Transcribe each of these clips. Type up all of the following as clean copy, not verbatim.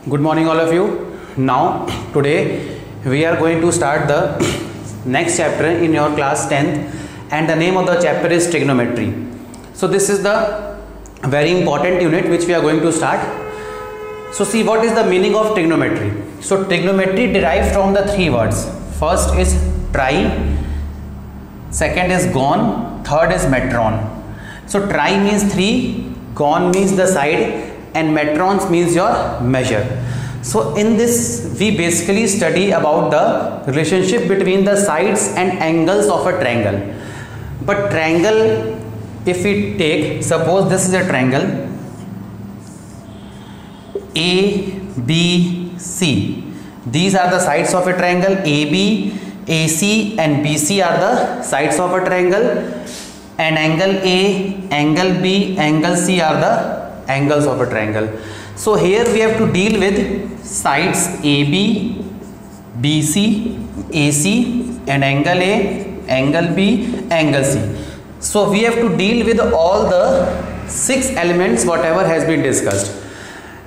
Good morning all of you. Now today we are going to start the next chapter in your class 10th, and the name of the chapter is trigonometry. So this is the very important unit which we are going to start. So see, what is the meaning of trigonometry? So trigonometry derives from the three words. First is tri, second is gon, third is metron. So tri means 3, gon means the side, and metrons means your measure. So in this we basically study about the relationship between the sides and angles of a triangle. But triangle, if we take, suppose this is a triangle A, B, C. These are the sides of a triangle. AB, AC and BC are the sides of a triangle, and angle A, angle B, angle C are the angles of a triangle. So here we have to deal with sides AB, BC, AC and angle A, angle B, angle C. So we have to deal with all the 6 elements whatever has been discussed.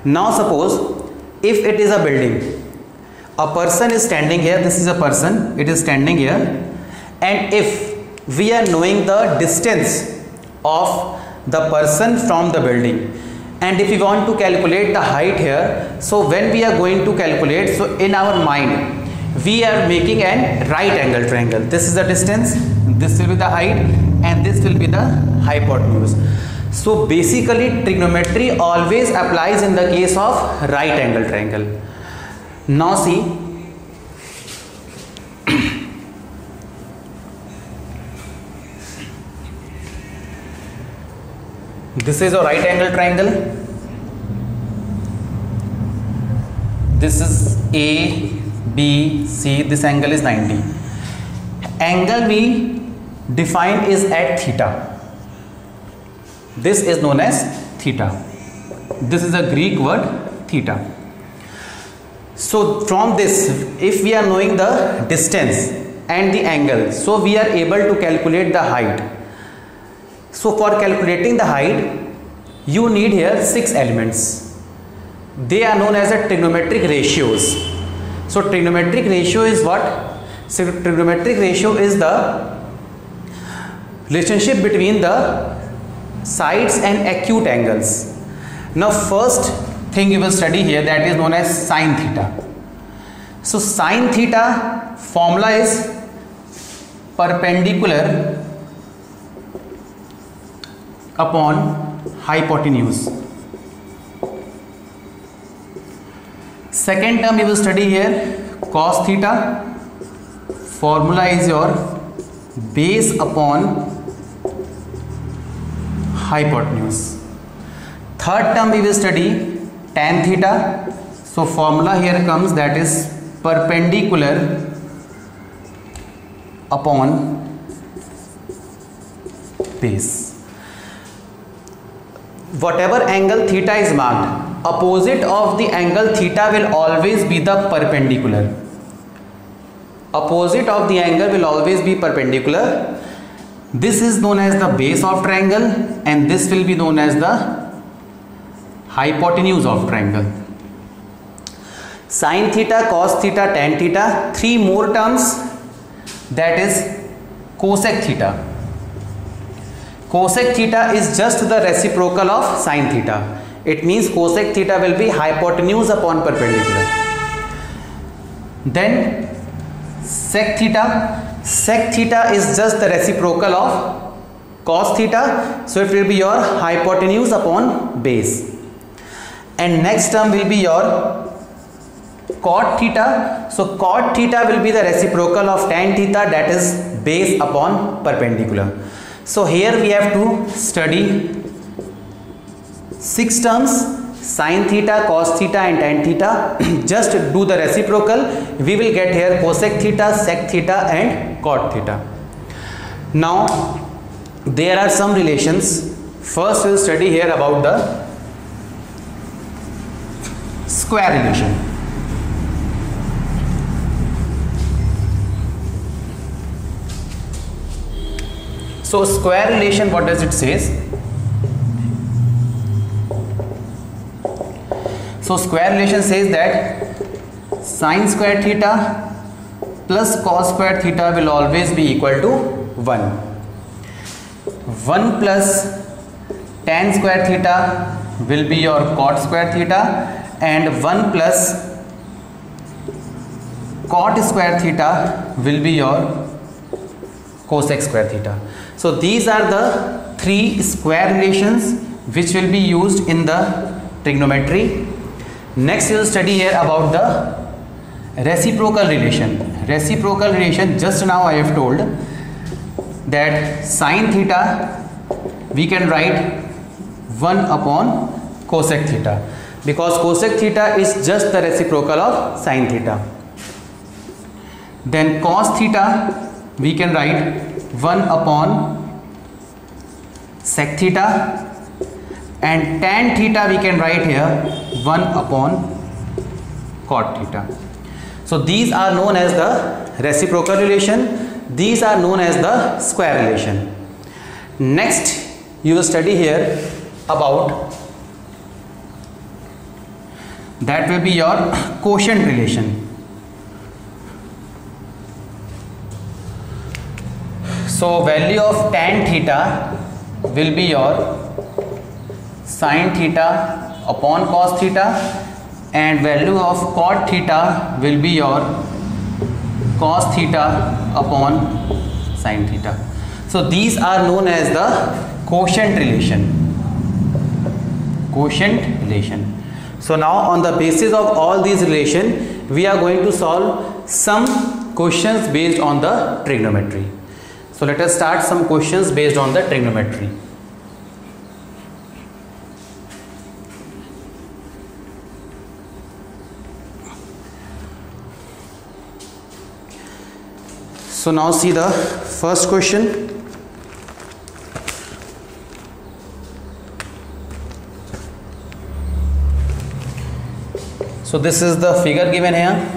Now suppose if it is a building, a person is standing here, this is a person, it is standing here, and if we are knowing the distance of the person from the building, and if we want to calculate the height here, so when we are going to calculate, so in our mind we are making a right angle triangle. This is the distance, this will be the height, and this will be the hypotenuse. So basically trigonometry always applies in the case of right angle triangle. Now see, this is a right angle triangle. This is A, B, C. This angle is 90. Angle we define is at theta. This is known as theta. This is a Greek word theta. So from this, if we are knowing the distance and the angle, so we are able to calculate the height. So for calculating the height, you need here 6 elements. They are known as the trigonometric ratios. So trigonometric ratio is what? So trigonometric ratio is the relationship between the sides and acute angles. Now first thing you will study here, that is known as sine theta. So sine theta formula is perpendicular upon hypotenuse. Second term you will study here, cos theta. Formula is your base upon hypotenuse. Third term we will study tan theta. So formula here comes, that is perpendicular upon base. Whatever angle theta is marked, opposite of the angle theta will always be the perpendicular. Opposite of the angle will always be perpendicular. This is known as the base of triangle, and this will be known as the hypotenuse of triangle. Sin theta, cos theta, tan theta, 3 more terms, that is cosec theta. Cosec theta is just the reciprocal of sin theta. It means cosec theta will be hypotenuse upon perpendicular. Then sec theta. Sec theta is just the reciprocal of cos theta. So it will be your hypotenuse upon base. And next term will be your cot theta. So cot theta will be the reciprocal of tan theta, that is base upon perpendicular. So here we have to study 6 terms, sin theta, cos theta and tan theta. Just do the reciprocal. We will get here cosec theta, sec theta and cot theta. Now there are some relations. First we will study here about the square relation. So square relation, what does it say? So So square relation says that sin square theta plus cos square theta will always be equal to 1. 1 plus tan square theta will be your cot square theta, and 1 plus cot square theta will be your cosec square theta. So these are the three square relations which will be used in the trigonometry. Next we will study here about the reciprocal relation. Reciprocal relation, just now I have told that sin theta we can write 1 upon cosec theta, because cosec theta is just the reciprocal of sin theta. Then cos theta we can write 1 upon sec theta, and tan theta we can write here 1 upon cot theta. So these are known as the reciprocal relation, these are known as the square relation. Next you will study here about that will be your quotient relation. So value of tan theta will be your sin theta upon cos theta, and value of cot theta will be your cos theta upon sin theta. So these are known as the quotient relation. Quotient relation. So now on the basis of all these relations we are going to solve some questions based on the trigonometry. So let us start some questions based on the trigonometry. So now see the first question. So this is the figure given here.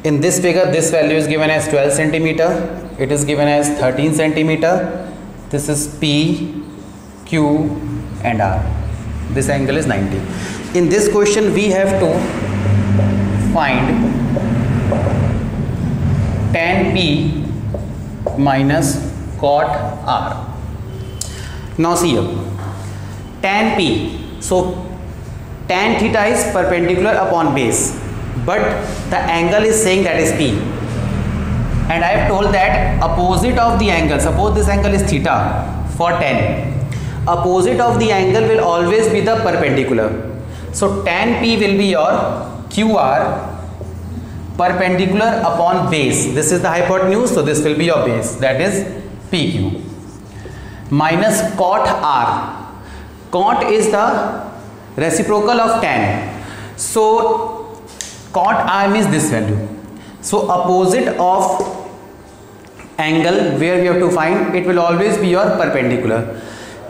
In this figure this value is given as 12 centimeter, it is given as 13 centimeter. This is P, Q and R. This angle is 90. In this question we have to find tan P minus cot R. Now see here, tan P, so tan theta is perpendicular upon base, but the angle is saying that is P, and I have told that opposite of the angle, suppose this angle is theta for tan, opposite of the angle will always be the perpendicular. So tan P will be your QR perpendicular upon base. This is the hypotenuse, so this will be your base, that is PQ, minus cot R. Cot is the reciprocal of tan, so cot R means this value. So opposite of angle where we have to find, it will always be your perpendicular.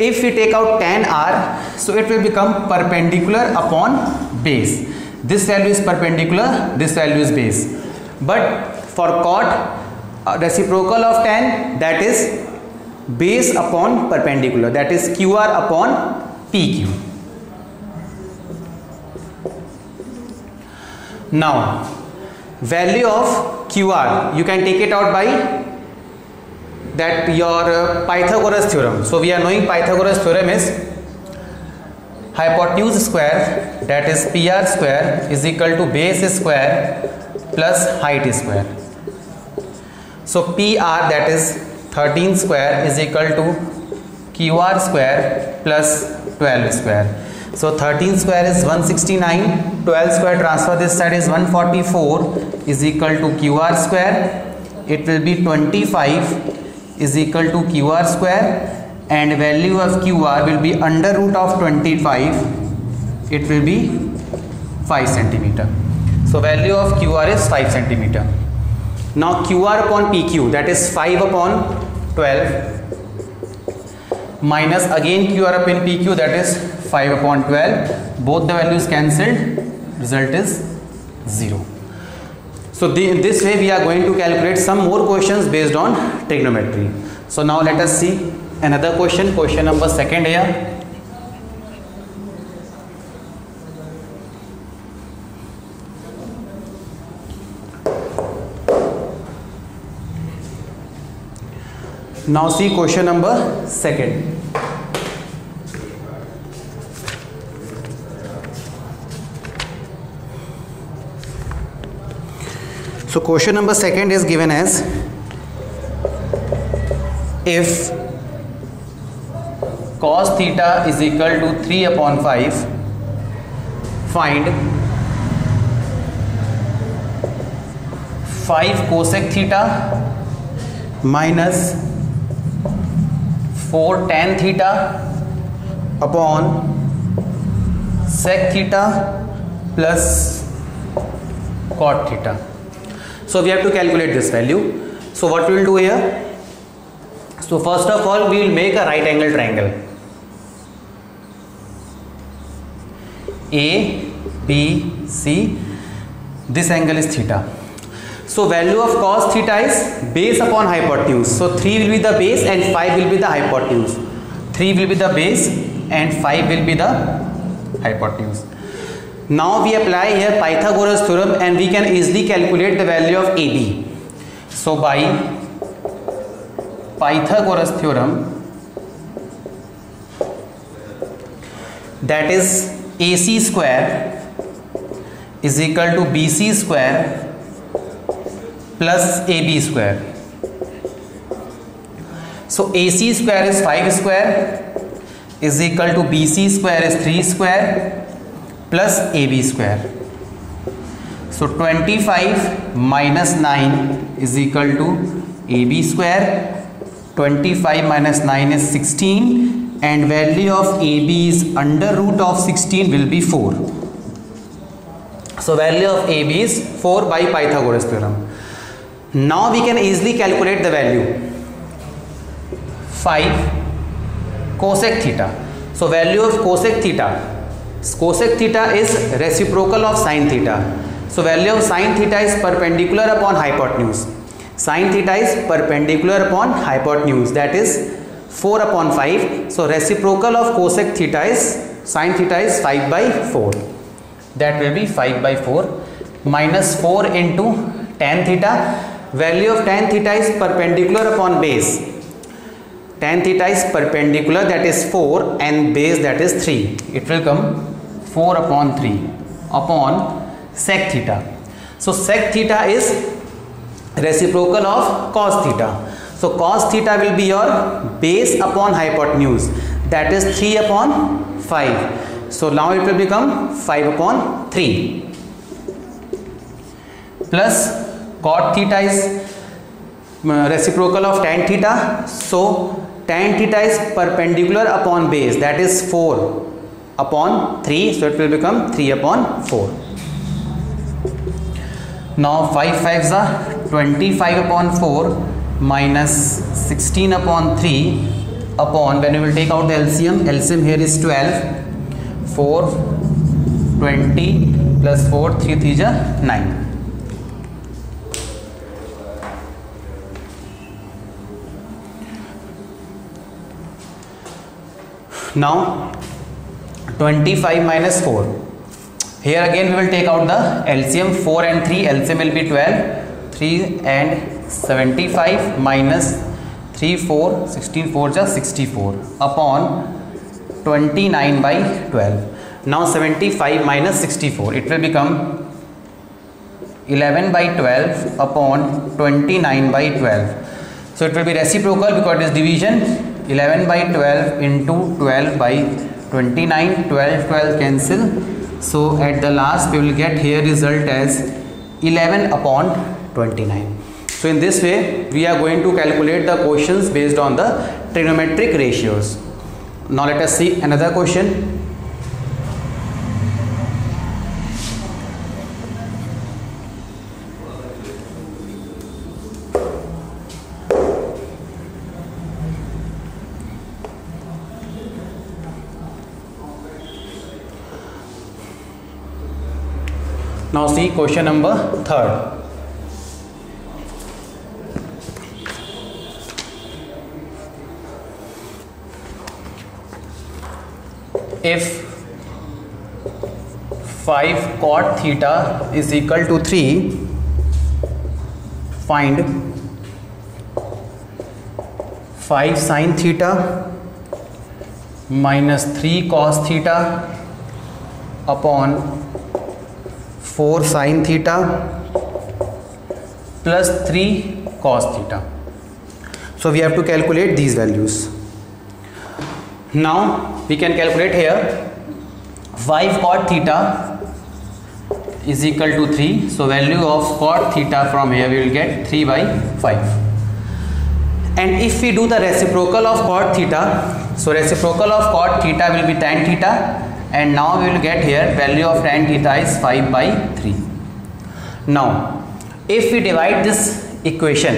If we take out tan R, so it will become perpendicular upon base. This value is perpendicular, this value is base. But for cot, reciprocal of tan, that is base upon perpendicular, that is QR upon PQ. Now value of QR you can take it out by that your Pythagoras theorem. So we are knowing Pythagoras theorem is hypotenuse square, that is PR square, is equal to base square plus height square. So PR, that is 13 square, is equal to QR square plus 12 square. So 13 square is 169, 12 square transfer this side is 144, is equal to QR square. It will be 25 is equal to QR square, and value of QR will be under root of 25, it will be 5 centimeter. So value of QR is 5 centimeter. Now QR upon PQ, that is 5 upon 12 minus again QR upon PQ, that is 5 upon 12, both the values cancelled, result is 0. So in this way we are going to calculate some more questions based on trigonometry. So now let us see another question, question number 2 here. Now see question number second. So question number second is given as, if cos theta is equal to 3 upon 5, find 5 cosec theta minus 4 tan theta upon sec theta plus cot theta. So we have to calculate this value. So what we will do here? So first of all, we will make a right angle triangle. A, B, C. This angle is theta. So value of cos theta is base upon hypotenuse. So 3 will be the base and 5 will be the hypotenuse. 3 will be the base and 5 will be the hypotenuse. Now we apply here Pythagoras theorem and we can easily calculate the value of AB. So by Pythagoras theorem, that is AC square is equal to BC square plus AB square. So AC square is 5 square is equal to BC square is 3 square plus AB square. So 25 minus 9 is equal to AB square. 25 minus 9 is 16 and value of AB is under root of 16 will be 4. So value of AB is 4 by Pythagoras theorem. Now we can easily calculate the value. 5 cosec theta. So value of cosec theta. Cosec theta is reciprocal of sin theta. So value of sin theta is perpendicular upon hypotenuse. Sin theta is perpendicular upon hypotenuse, that is 4 upon 5. So reciprocal of cosec theta is, sin theta is 5 by 4. That will be 5 by 4 minus 4 into tan theta. Value of tan theta is perpendicular upon base. Tan theta is perpendicular, that is 4, and base, that is 3. It will come 4 upon 3 upon sec theta. So sec theta is reciprocal of cos theta. So cos theta will be your base upon hypotenuse, that is 3 upon 5. So now it will become 5 upon 3 plus cot theta is reciprocal of tan theta. So tan theta is perpendicular upon base, that is 4 upon 3. So it will become 3 upon 4. Now 5 5s are 25 upon 4 minus 16 upon 3 upon, when we will take out the LCM, LCM here is 12, 4, 20 plus 4, 3 3 is 9. Now 25 minus 4. Here again we will take out the LCM. 4 and 3, LCM will be 12. 3 and 75 minus 3 4, 16 4 is 64 upon 29 by 12. Now 75 minus 64, it will become 11 by 12 upon 29 by 12. So it will be reciprocal because it is division. 11 by 12 into 12 by 29, 12 12 cancel. So at the last we will get here result as 11 upon 29. So in this way we are going to calculate the quotients based on the trigonometric ratios. Now let us see another question. Now see question number 3rd. If 5 cot theta is equal to 3, find 5 sin theta minus 3 cos theta upon 4 sin theta plus 3 cos theta. So we have to calculate these values. Now we can calculate here 5 cot theta is equal to 3. So value of cot theta from here we will get 3 by 5. And if we do the reciprocal of cot theta, so reciprocal of cot theta will be tan theta, and now we will get here value of tan theta is 5 by 3. Now if we divide this equation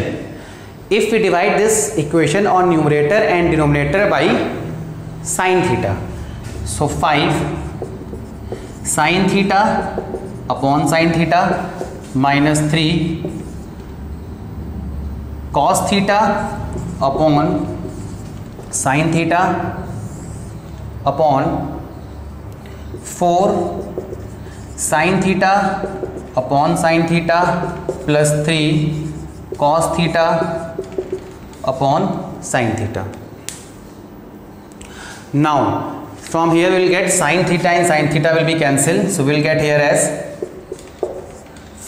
on numerator and denominator by sin theta, so 5 sin theta upon sin theta minus 3 cos theta upon sin theta upon 4 sin theta upon sin theta plus 3 cos theta upon sin theta. Now from here we will get sin theta and sin theta will be cancelled, so we will get here as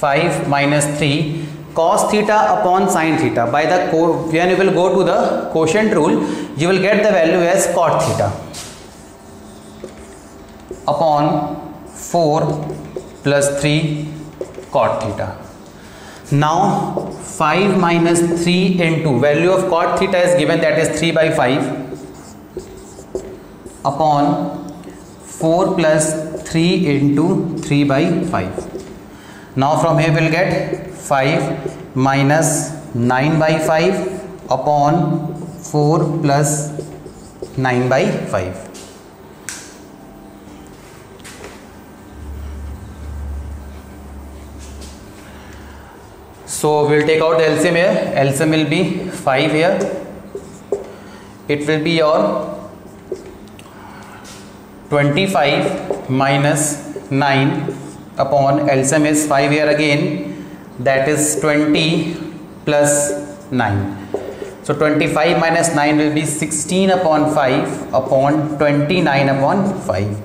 5 minus 3 cos theta upon sin theta. By the when you will go to the quotient rule, you will get the value as cot theta upon 4 plus 3 cot theta. Now 5 minus 3 into value of cot theta is given, that is 3 by 5 upon 4 plus 3 into 3 by 5. Now from here we will get 5 minus 9 by 5 upon 4 plus 9 by 5. So we will take out the LCM here. LCM will be 5 here. It will be your 25 minus 9 upon LCM is 5 here again, that is 20 plus 9. So 25 minus 9 will be 16 upon 5 upon 29 upon 5.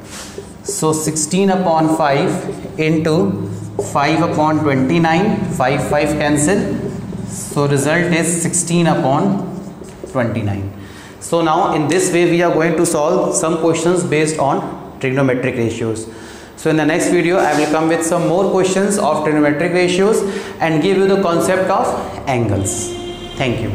So 16 upon 5 into 5 upon 29, 5 cancel, so result is 16 upon 29. So now in this way we are going to solve some questions based on trigonometric ratios. So in the next video I will come with some more questions of trigonometric ratios and give you the concept of angles. Thank you.